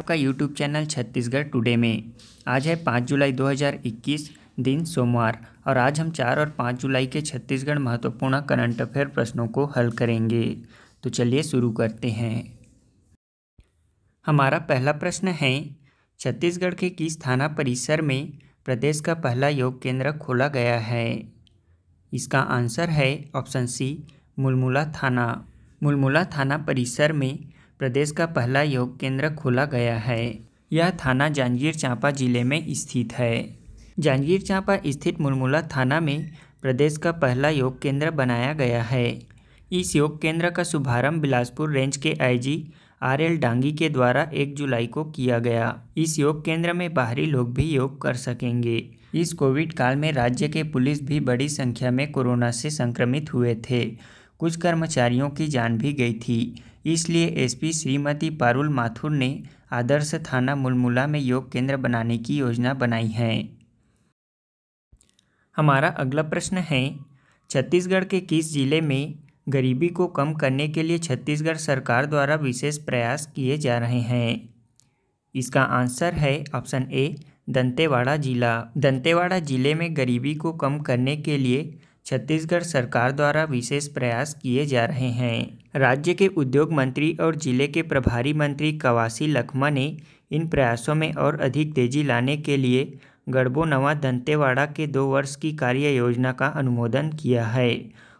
आपका YouTube channel Chhattisgarh today में। आज है 5 जुलाई 2021, दिन सोमवार, और आज हम 4 और 5 जुलाई के छत्तीसगढ़ महत्वपूर्ण करंट अफेयर प्रश्नों को हल करेंगे। तो चलिए शुरू करते हैं। हमारा पहला प्रश्न है, छत्तीसगढ़ के किस थाना परिसर में प्रदेश का पहला योग केंद्र खोला गया है? इसका आंसर है ऑप्शन सी, मुलमुला थाना। मुलमुला थाना परिसर में प्रदेश का पहला योग केंद्र खोला गया है। यह थाना जांजगीर चांपा जिले में स्थित है। जांजगीर चांपा स्थित मुलमुला थाना में प्रदेश का पहला योग केंद्र बनाया गया है। इस योग केंद्र का शुभारंभ बिलासपुर रेंज के आईजी RL डांगी के द्वारा 1 जुलाई को किया गया। इस योग केंद्र में बाहरी लोग भी योग कर सकेंगे। इस कोविड काल में राज्य के पुलिस भी बड़ी संख्या में कोरोना से संक्रमित हुए थे। कुछ कर्मचारियों की जान भी गई थी। इसलिए एसपी श्रीमती पारुल माथुर ने आदर्श थाना मुलमुला में योग केंद्र बनाने की योजना बनाई है। हमारा अगला प्रश्न है, छत्तीसगढ़ के किस जिले में गरीबी को कम करने के लिए छत्तीसगढ़ सरकार द्वारा विशेष प्रयास किए जा रहे हैं? इसका आंसर है ऑप्शन ए, दंतेवाड़ा जिला। दंतेवाड़ा जिले में गरीबी को कम करने के लिए छत्तीसगढ़ सरकार द्वारा विशेष प्रयास किए जा रहे हैं। राज्य के उद्योग मंत्री और जिले के प्रभारी मंत्री कवासी लखमा ने इन प्रयासों में और अधिक तेजी लाने के लिए गढ़बो नवा दंतेवाड़ा के 2 वर्ष की कार्य योजना का अनुमोदन किया है।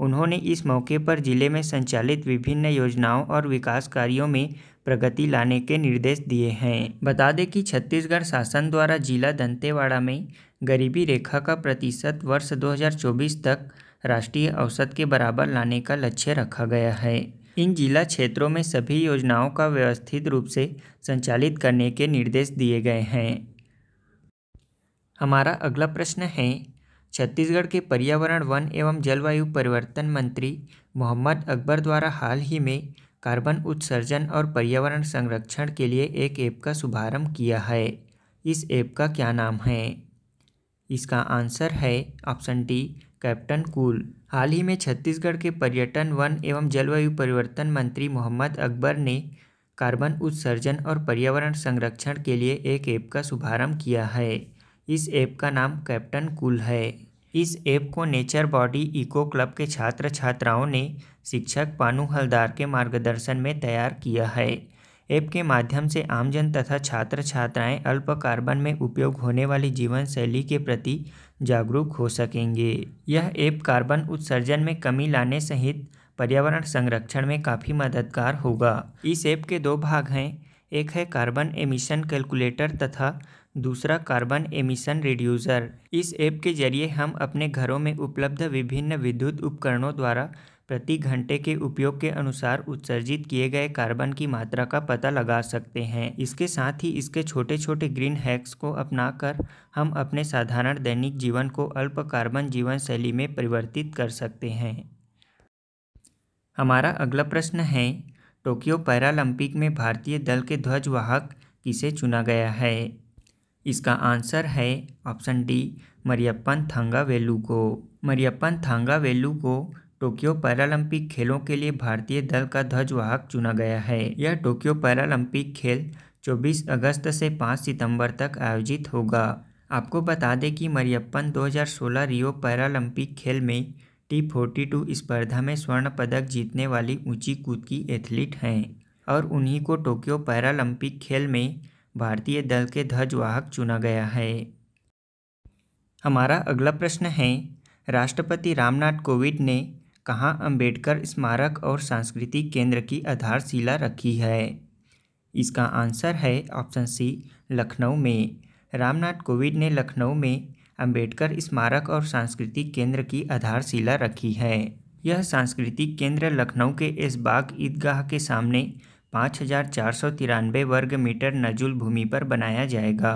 उन्होंने इस मौके पर जिले में संचालित विभिन्न योजनाओं और विकास कार्यों में प्रगति लाने के निर्देश दिए हैं। बता दें कि छत्तीसगढ़ शासन द्वारा जिला दंतेवाड़ा में गरीबी रेखा का प्रतिशत वर्ष 2024 तक राष्ट्रीय औसत के बराबर लाने का लक्ष्य रखा गया है। इन जिला क्षेत्रों में सभी योजनाओं का व्यवस्थित रूप से संचालित करने के निर्देश दिए गए हैं। हमारा अगला प्रश्न है, छत्तीसगढ़ के पर्यावरण, वन एवं जलवायु परिवर्तन मंत्री मोहम्मद अकबर द्वारा हाल ही में कार्बन उत्सर्जन और पर्यावरण संरक्षण के लिए एक ऐप का शुभारंभ किया है। इस ऐप का क्या नाम है? इसका आंसर है ऑप्शन डी, कैप्टन कूल। हाल ही में छत्तीसगढ़ के पर्यटन, वन एवं जलवायु परिवर्तन मंत्री मोहम्मद अकबर ने कार्बन उत्सर्जन और पर्यावरण संरक्षण के लिए एक ऐप का शुभारंभ किया है। इस ऐप का नाम कैप्टन कूल है। इस ऐप को नेचर बॉडी इको क्लब के छात्र छात्राओं ने शिक्षक पानू हलदार के मार्गदर्शन में तैयार किया है। ऐप के माध्यम से आमजन तथा छात्र छात्राएं अल्प कार्बन में उपयोग होने वाली जीवन शैली के प्रति जागरूक हो सकेंगे। यह ऐप कार्बन उत्सर्जन में कमी लाने सहित पर्यावरण संरक्षण में काफ़ी मददगार होगा। इस ऐप के 2 भाग हैं, एक है कार्बन एमिशन कैलकुलेटर तथा दूसरा कार्बन एमिशन रिड्यूसर। इस ऐप के जरिए हम अपने घरों में उपलब्ध विभिन्न विद्युत उपकरणों द्वारा प्रति घंटे के उपयोग के अनुसार उत्सर्जित किए गए कार्बन की मात्रा का पता लगा सकते हैं। इसके साथ ही इसके छोटे छोटे ग्रीन हैक्स को अपनाकर हम अपने साधारण दैनिक जीवन को अल्प कार्बन जीवन शैली में परिवर्तित कर सकते हैं। हमारा अगला प्रश्न है, टोक्यो पैरालंपिक में भारतीय दल के ध्वजवाहक किसे चुना गया है? इसका आंसर है ऑप्शन डी, मरियप्पन थंगावेलु को। मरियप्पन थंगावेलु को टोक्यो पैरालंपिक खेलों के लिए भारतीय दल का ध्वजवाहक चुना गया है। यह टोक्यो पैरालंपिक खेल 24 अगस्त से 5 सितंबर तक आयोजित होगा। आपको बता दें कि मरियप्पन 2016 रियो पैरालंपिक खेल में T42 स्पर्धा में स्वर्ण पदक जीतने वाली ऊंची कूद की एथलीट हैं और उन्हीं को टोक्यो पैरालंपिक खेल में भारतीय दल के ध्वजवाहक चुना गया है। हमारा अगला प्रश्न है, राष्ट्रपति रामनाथ कोविंद ने कहाँ अंबेडकर स्मारक और सांस्कृतिक केंद्र की आधारशिला रखी है? इसका आंसर है ऑप्शन सी, लखनऊ में। रामनाथ कोविंद ने लखनऊ में अंबेडकर स्मारक और सांस्कृतिक केंद्र की आधारशिला रखी है। यह सांस्कृतिक केंद्र लखनऊ के ऐशबाग ईदगाह के सामने 5493 वर्ग मीटर नजुल भूमि पर बनाया जाएगा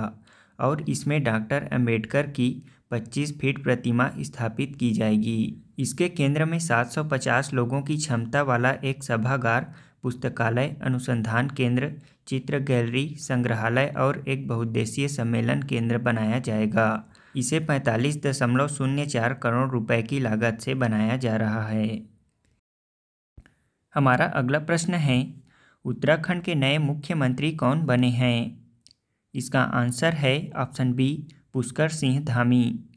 और इसमें डॉक्टर अंबेडकर की 25 फीट प्रतिमा स्थापित की जाएगी। इसके केंद्र में 750 लोगों की क्षमता वाला एक सभागार, पुस्तकालय, अनुसंधान केंद्र, चित्र गैलरी, संग्रहालय और एक बहुउद्देशीय सम्मेलन केंद्र बनाया जाएगा। इसे 45.04 करोड़ रुपए की लागत से बनाया जा रहा है। हमारा अगला प्रश्न है, उत्तराखंड के नए मुख्यमंत्री कौन बने हैं? इसका आंसर है ऑप्शन बी, पुष्कर सिंह धामी।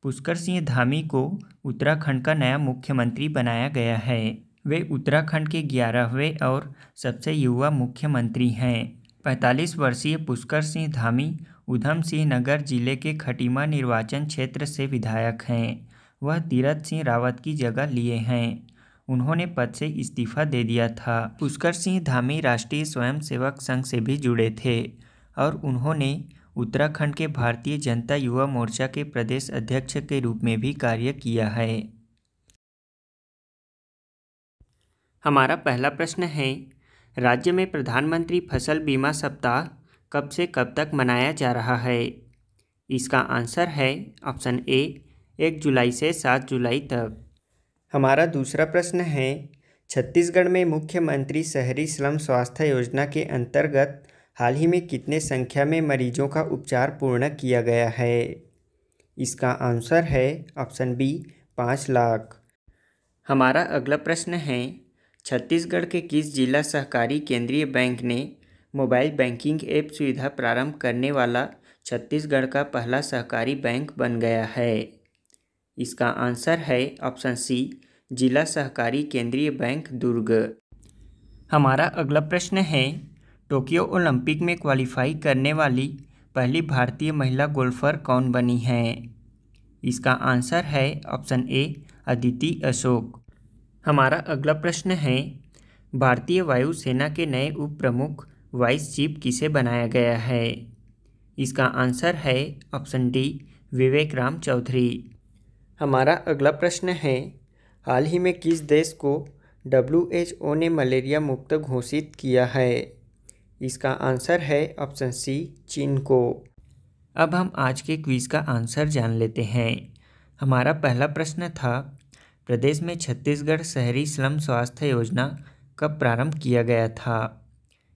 पुष्कर सिंह धामी को उत्तराखंड का नया मुख्यमंत्री बनाया गया है। वे उत्तराखंड के 11वें और सबसे युवा मुख्यमंत्री हैं। 45 वर्षीय पुष्कर सिंह धामी ऊधम सिंह नगर जिले के खटीमा निर्वाचन क्षेत्र से विधायक हैं। वह तीरथ सिंह रावत की जगह लिए हैं। उन्होंने पद से इस्तीफा दे दिया था। पुष्कर सिंह धामी राष्ट्रीय स्वयंसेवक संघ से भी जुड़े थे और उन्होंने उत्तराखंड के भारतीय जनता युवा मोर्चा के प्रदेश अध्यक्ष के रूप में भी कार्य किया है। हमारा पहला प्रश्न है, राज्य में प्रधानमंत्री फसल बीमा सप्ताह कब से कब तक मनाया जा रहा है? इसका आंसर है ऑप्शन ए, 1 जुलाई से 7 जुलाई तक। हमारा दूसरा प्रश्न है, छत्तीसगढ़ में मुख्यमंत्री शहरी स्लम स्वास्थ्य योजना के अंतर्गत हाल ही में कितने संख्या में मरीजों का उपचार पूर्ण किया गया है? इसका आंसर है ऑप्शन बी, 5 लाख। हमारा अगला प्रश्न है, छत्तीसगढ़ के किस जिला सहकारी केंद्रीय बैंक ने मोबाइल बैंकिंग ऐप सुविधा प्रारंभ करने वाला छत्तीसगढ़ का पहला सहकारी बैंक बन गया है? इसका आंसर है ऑप्शन सी, जिला सहकारी केंद्रीय बैंक दुर्ग। हमारा अगला प्रश्न है, टोक्यो ओलंपिक में क्वालिफाई करने वाली पहली भारतीय महिला गोल्फर कौन बनी है? इसका आंसर है ऑप्शन ए, अदिति अशोक। हमारा अगला प्रश्न है, भारतीय वायुसेना के नए उप प्रमुख वाइस चीफ किसे बनाया गया है? इसका आंसर है ऑप्शन डी, विवेक राम चौधरी। हमारा अगला प्रश्न है, हाल ही में किस देश को WHO ने मलेरिया मुक्त घोषित किया है? इसका आंसर है ऑप्शन सी, चीन को। अब हम आज के क्विज का आंसर जान लेते हैं। हमारा पहला प्रश्न था, प्रदेश में छत्तीसगढ़ शहरी स्लम स्वास्थ्य योजना कब प्रारंभ किया गया था?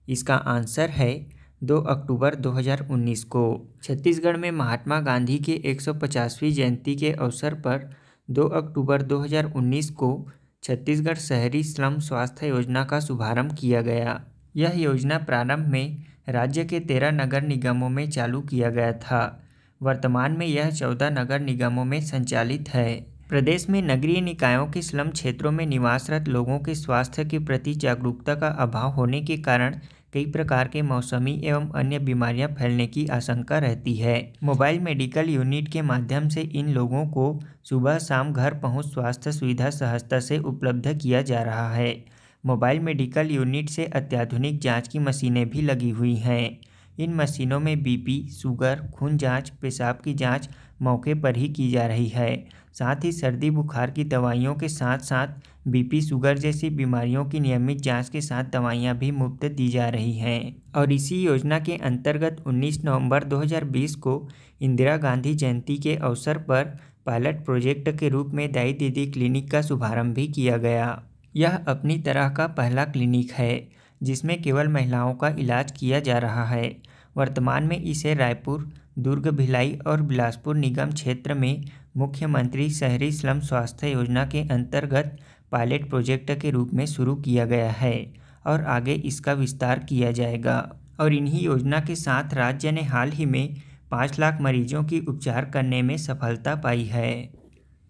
इसका आंसर है 2 अक्टूबर 2019 को। छत्तीसगढ़ में महात्मा गांधी के 150वीं जयंती के अवसर पर 2 अक्टूबर 2019 को छत्तीसगढ़ शहरी स्लम स्वास्थ्य योजना का शुभारंभ किया गया। यह योजना प्रारंभ में राज्य के 13 नगर निगमों में चालू किया गया था। वर्तमान में यह 14 नगर निगमों में संचालित है। प्रदेश में नगरीय निकायों के स्लम क्षेत्रों में निवासरत लोगों के स्वास्थ्य के प्रति जागरूकता का अभाव होने के कारण कई प्रकार के मौसमी एवं अन्य बीमारियां फैलने की आशंका रहती है। मोबाइल मेडिकल यूनिट के माध्यम से इन लोगों को सुबह शाम घर पहुंच स्वास्थ्य सुविधा सहजता से उपलब्ध किया जा रहा है। मोबाइल मेडिकल यूनिट से अत्याधुनिक जांच की मशीनें भी लगी हुई हैं। इन मशीनों में बीपी, शुगर, खून जांच, पेशाब की जांच मौके पर ही की जा रही है। साथ ही सर्दी बुखार की दवाइयों के साथ साथ बीपी, शुगर जैसी बीमारियों की नियमित जांच के साथ दवाइयां भी मुफ्त दी जा रही हैं। और इसी योजना के अंतर्गत 19 नवंबर 2020 को इंदिरा गांधी जयंती के अवसर पर पायलट प्रोजेक्ट के रूप में दाई दीदी क्लिनिक का शुभारंभ भी किया गया। यह अपनी तरह का पहला क्लिनिक है जिसमें केवल महिलाओं का इलाज किया जा रहा है। वर्तमान में इसे रायपुर, दुर्ग, भिलाई और बिलासपुर निगम क्षेत्र में मुख्यमंत्री शहरी स्लम स्वास्थ्य योजना के अंतर्गत पायलट प्रोजेक्ट के रूप में शुरू किया गया है और आगे इसका विस्तार किया जाएगा। और इन्हीं योजना के साथ राज्य ने हाल ही में 5 लाख मरीजों की उपचार करने में सफलता पाई है।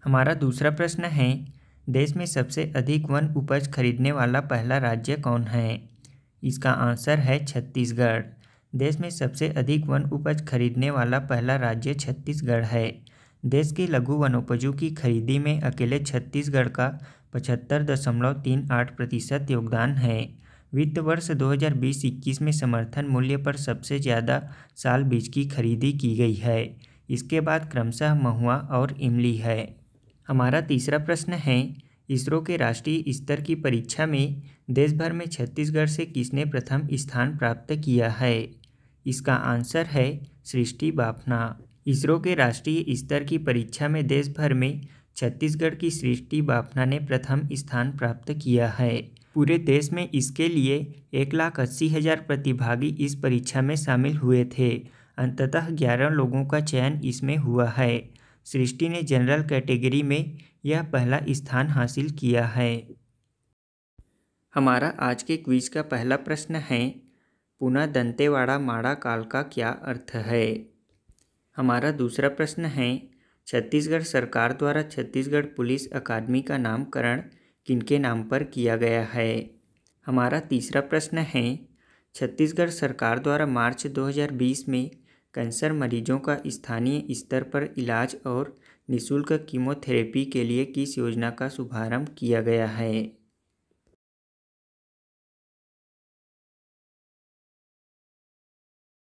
हमारा दूसरा प्रश्न है, देश में सबसे अधिक वन उपज खरीदने वाला पहला राज्य कौन है? इसका आंसर है छत्तीसगढ़। देश में सबसे अधिक वन उपज खरीदने वाला पहला राज्य छत्तीसगढ़ है। देश के लघु वनोपजों की खरीदी में अकेले छत्तीसगढ़ का 75.38% योगदान है। वित्त वर्ष 2020-21 में समर्थन मूल्य पर सबसे ज़्यादा साल बीज की खरीदी की गई है। इसके बाद क्रमशः महुआ और इमली है। हमारा तीसरा प्रश्न है, इसरो के राष्ट्रीय स्तर की परीक्षा में देश भर में छत्तीसगढ़ से किसने प्रथम स्थान प्राप्त किया है? इसका आंसर है सृष्टि बाफना। इसरो के राष्ट्रीय स्तर की परीक्षा में देश भर में छत्तीसगढ़ की सृष्टि बाफना ने प्रथम स्थान प्राप्त किया है। पूरे देश में इसके लिए 1,80,000 प्रतिभागी इस परीक्षा में शामिल हुए थे। अंततः 11 लोगों का चयन इसमें हुआ है। सृष्टि ने जनरल कैटेगरी में यह पहला स्थान हासिल किया है। हमारा आज के क्विज का पहला प्रश्न है, पुनः दंतेवाड़ा माड़ा काल का क्या अर्थ है। हमारा दूसरा प्रश्न है, छत्तीसगढ़ सरकार द्वारा छत्तीसगढ़ पुलिस अकादमी का नामकरण किनके नाम पर किया गया है। हमारा तीसरा प्रश्न है, छत्तीसगढ़ सरकार द्वारा मार्च 2020 में कैंसर मरीजों का स्थानीय स्तर पर इलाज और निःशुल्क कीमोथेरेपी के लिए किस योजना का शुभारंभ किया गया है।